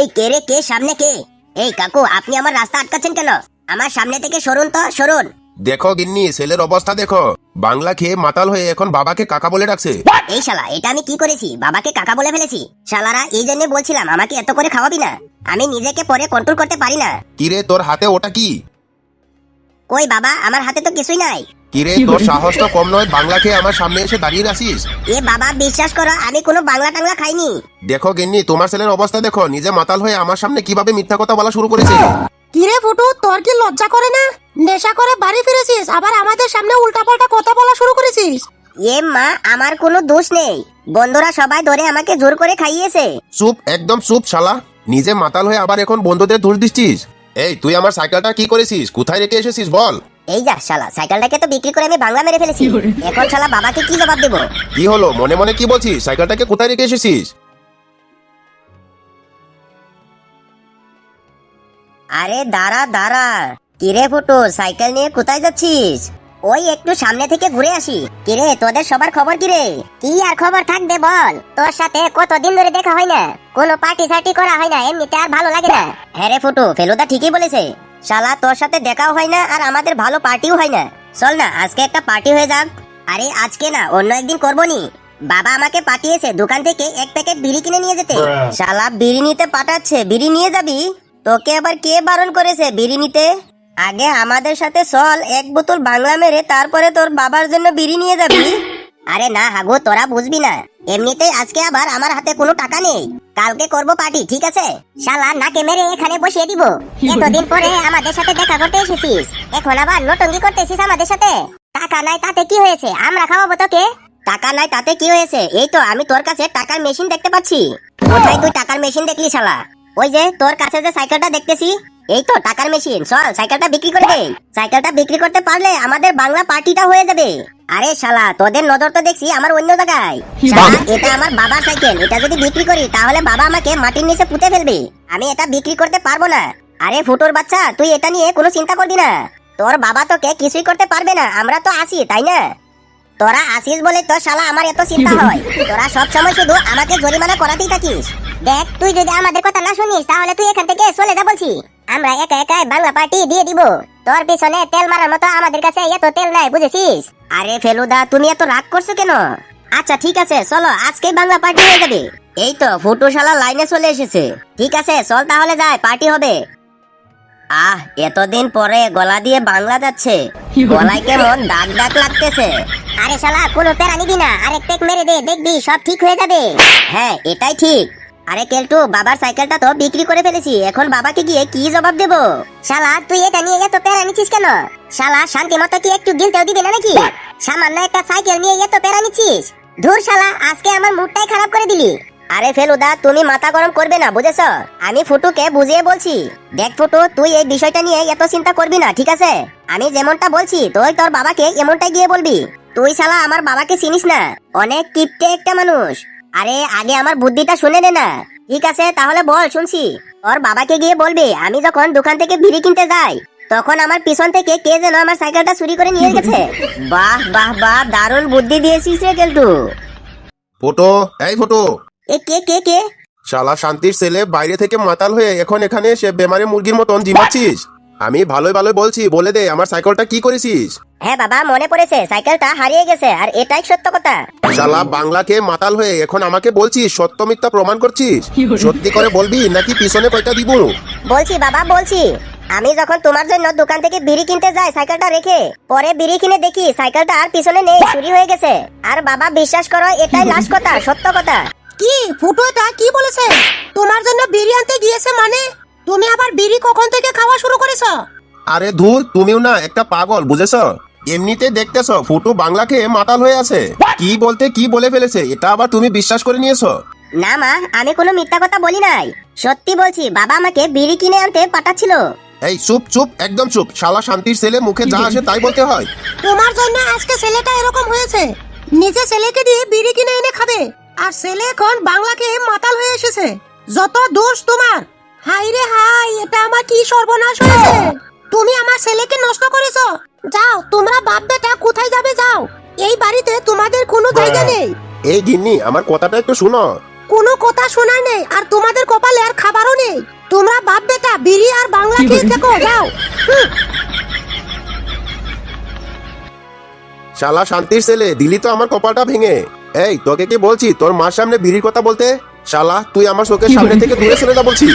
এই কে রে, কে সামনে কে? এই কাকু, আপনি আমার রাস্তা আটকাচ্ছেন কেন? আমার সামনে থেকে সরুন তো, সরুন। দেখো গিন্নি, ছেলের অবস্থা দেখো। বাংলা খেয়ে মাতাল হয়ে এখন বাবাকে কাকা বলে ডাকছে। এই শালা, এটা আমি কি করেছি? বাবাকে কাকা বলে ফেলেছি? শালারা, এই জন্য বলছিলাম আমাকে এত করে খাওয়াবি না। আমি নিজেকে পরে কন্ট্রোল করতে পারি না। কিরে, তোর হাতে ওটা কি? কই বাবা, আমার হাতে তো কিছুই নাই। কিরে, তোর সাহস তো কম নয়, বাংলা খেয়ে আমার সামনে এসে দাঁড়িয়ে আছিস। এ বাবা, বিশ্বাস করো, আমি কোনো বাংলা টাংলা খাইনি। দেখো গিন্নি, তোমার ছেলের অবস্থা দেখো। নিজে মাতাল হয়ে আমার সামনে কিভাবে মিথ্যা কথা বলা শুরু করেছে। কিরে ফুটু, তোর কি লজ্জা করে না? নেশা করে বাড়ি ফিরেছিস, আবার আমাদের সামনে উল্টাপাল্টা কথা বলা শুরু করেছিস। এ মা, আমার কোনো দোষ নেই। বন্ধুরা সবাই ধরে আমাকে জোর করে খাইয়েছে। চুপ, একদম চুপ শালা। নিজে মাতাল হয়ে আবার এখন বন্ধুদের দোষ দিচ্ছিস। এই, তুই আমার সাইকেলটা কি করেছিস? কোথায় রেখে এসেছিস বল। এই যা শালা, সাইকেলটাকে তো বিক্রি করে আমি বাংলা মেরে ফেলেছি। এখন শালা বাবাকে কি জবাব দেবো? কি হলো, মনে মনে কি বলছিস? সাইকেলটাকে কোথায় রেখে এসেছিস? আরে দাঁড়া দাঁড়া। কিরে ফুটু, সাইকেল নিয়ে কোথায় যাচ্ছিস? ওই একটু সামনে থেকে ঘুরে আসি। কিরে, তোদের সবার খবর কিরে? কি আর খবর থাকবে বল, তোর সাথে কতদিন ধরে দেখা হয় না, কোনো পার্টি সার্টি করা হয় না, এমনিতে আর ভালো লাগে না। হ্যাঁ রে ফুটু, ফেলুদা ঠিকই বলেছে। শালা, তোর সাথে দেখাও হয় না আর আমাদের ভালো পার্টিও হয় না। চল না, আজকে একটা পার্টি হয়ে যাক। আরে আজকে না, অন্য একদিন করবো নি। বাবা আমাকে পাঠিয়েছে দোকান থেকে এক প্যাকেট বিড়ি কিনে নিয়ে যেতে। শালা, বিড়ি নিতে পাঠাচ্ছে, বিড়ি নিয়ে যাবি? তোকে আবার কে বারণ করেছে বিড়ি নিতে? আগে আমাদের সাথে চল, এক বোতল বাংলা মেরে তারপরে তোর বাবার জন্য বিড়ি নিয়ে যাবি। আরে না হাগু, তোরা বুঝবি না। এমনিতেই আজকে আবার আমার হাতে কোনো টাকা নেই। কালকে করব পার্টি, ঠিক আছে? শালা, নাকে মেরে এখানে বসিয়ে দিব। এতদিন পরে আমাদের সাথে দেখা করতে এসেছিস, এখন আবার নটঙ্গি করতেছিস আমাদের সাথে। টাকা নাই তাতে কি হয়েছে, আমরা খাওয়াবো তোকে। টাকা নাই তাতে কি হয়েছে? এই তো আমি তোর কাছে টাকার মেশিন দেখতে পাচ্ছি। কোথায় তুই টাকার মেশিন দেখলি শালা? ওই যে তোর কাছে যে সাইকেলটা দেখতেছি, এই তো টাকার মেশিন। চল, সাইকেলটা বিক্রি করে দে। সাইকেলটা বিক্রি করতে পারলে আমাদের বাংলা পার্টিটা হয়ে যাবে। আরে শালা, তোদের নজর তো দেখছি আমার অন্য জায়গায়। শালা, এটা আমার বাবার সাইকেল। এটা যদি বিক্রি করি তাহলে বাবা আমাকে মাটির নিচে পুঁতে ফেলবে। আমি এটা বিক্রি করতে পারবো না। আরে ফুটোর বাচ্চা, তুই এটা নিয়ে কোনো চিন্তা করবি না। তোর বাবা তোকে কিছুই করতে পারবে না, আমরা তো আছি, তাই না? তোরা আসিস বলে তো শালা আমার এত চিন্তা হয়। তোরা সব সময় শুধু আমাকে জরিমানা করাতেই থাকিস। দেখ, তুই যদি আমাদের কথা না শুনিস তাহলে তুই এখান থেকে চলে যা বলছি। আমরা একা একাই বাংলা পার্টি দিয়ে দিব। তোর পিছনে তেল মারার মতো আমাদের কাছে এত তেল নাই, বুঝেছিস? আরে ফেলুদা, তুমি এত রাগ করছো কেন? আচ্ছা ঠিক আছে, চলো আজকে বাংলা পার্টি হয়ে যাবে। এই তো ফুটু শালা লাইনে চলে এসেছে। ঠিক আছে, চল তাহলে যাই, পার্টি হবে। আহ, এতদিন পরে গলা দিয়ে বাংলা যাচ্ছে, গলায় কেমন দাগ দাগ লাগতেছে। আরে শালা, কোনো প্যারা নিবি না, আরেক টেক মেরে দে, দেখবি সব ঠিক হয়ে যাবে। হ্যাঁ, এটাই ঠিক। আরে কেলটু, বাবার সাইকেলটা তো বিক্রি করে ফেলেছি, এখন বাবাকে গিয়ে কি জবাব দেব? শালা, তুই এটা নিয়ে এত প্যারা নিচ্ছিস কেন? শালা, শান্তি মতো কি একটু গিলতেও দিবি না নাকি? সামান্য একটা সাইকেল নিয়ে এত প্যারা নিচ্ছিস? ধুর শালা, আজকে আমার মুডটাই খারাপ করে দিলি। আরে ফেলুদা, তুমি মাথা গরম করবে না, বুঝেছ? আমি ফুটুকে বুঝিয়ে বলছি। দেখ ফুটু, তুই এই বিষয়টা নিয়ে এত চিন্তা করবি না, ঠিক আছে? আমি যেমনটা বলছি তুই তোর বাবাকে এমনটাই গিয়ে বলবি। তুই শালা আমার বাবাকে চিনিস না, অনেক কিপটে একটা মানুষ। আরে আগে আমার বুদ্ধিটা শুনে নে না। ঠিক আছে, তাহলে বল, শুনছি। তোর বাবাকে গিয়ে বলবি আমি যখন দোকান থেকে বিড়ি কিনতে যাই তখন আমার পিছন থেকে কে যেন আমার সাইকেলটা চুরি করে নিয়ে গেছে। বাহ বাহ বাহ, দারুণ বুদ্ধি দিয়েছিস রে কেলটু। ফটো, এই ফটো। এ কে কে কে? শালা শান্তির ছেলে, বাইরে থেকে মাতাল হয়ে এখন এখানে এসে বেমারে মুরগির মতন জিমাচ্ছিস। আমি ভালোই ভালোই বলছি, বলে দে আমার সাইকেলটা কি করেছিস? হ্যাঁ বাবা, মনে পড়েছে, সাইকেলটা হারিয়ে গেছে, আর এটাই সত্য কথা। শালা, বাংলাকে মাতাল হয়ে এখন আমাকে বলছিস সত্য মিথ্যা প্রমাণ করছিস? সত্যি করে বলবি নাকি পিছনে কয়টা দিব? বলছি বাবা, বলছি। আমি যখন তোমার জন্য দোকান থেকে বিড়ি কিনতে যাই সাইকেলটা রেখে, পরে বিড়ি কিনে দেখি সাইকেলটা আর পিছনে নেই, চুরি হয়ে গেছে। আর বাবা, বিশ্বাস করো, এটাই লাস্ট কথা, সত্য কথা। কি ফুটু, এটা কি বলেছে? তোমার জন্য বিড়ি আনতে গিয়েছে মানে? তুমি আবার বিড়ি কখন থেকে খাওয়া শুরু করেছো? আরে ধুর, তুমিও না একটা পাগল, বুঝেছ? এমনিতে দেখতেছ ফুটু বাংলাকে মাতাল হয়ে আছে, কি বলতে কি বলে ফেলেছে, এটা আবার তুমি বিশ্বাস করে নিয়েছো? না মা, আমি কোনো মিথ্যা কথা বলি নাই, সত্যি বলছি। বাবা আমাকে বিড়ি কিনে আনতে পাঠাচ্ছিল। এই চুপ চুপ, একদম চুপ। শালা শান্তির ছেলে, মুখে যা আসে তাই বলতে হয়। তোমার জন্য আজকে ছেলেটা এরকম হয়েছে। নিজে ছেলেকে দিয়ে বিড়ি কিনে এনে খাবে, আর ছেলে এখন বাংলাকে মাতাল হয়ে এসেছে। যত দোষ তোমার। হাই রে হাই, এটা আমার কি সর্বনাশ হয়েছে। তুমি আমার ছেলেকে নষ্ট করেছো। যাও, তোমরা বাপ বেটা কোথায় যাবে যাও, এই বাড়িতে তোমাদের কোনো জায়গা নেই। এই গিন্নি, আমার কথাটা একটু শুনো। কোনো কথা শোনার নেই, আর তোমাদের কপালে আর খাবারও নেই। তোমরা বাপ বেটা বিড়ি আর বাংলা খেয়ে থেকো, যাও। শালা শান্তির ছেলে, দিলি তো আমার কপালটা ভেঙে। এই তোকে কি বলছি তোর মার সামনে বিড়ির কথা বলতে? শালা তুই আমার চোখের সামনে থেকে দূরে সরে যা বলছি।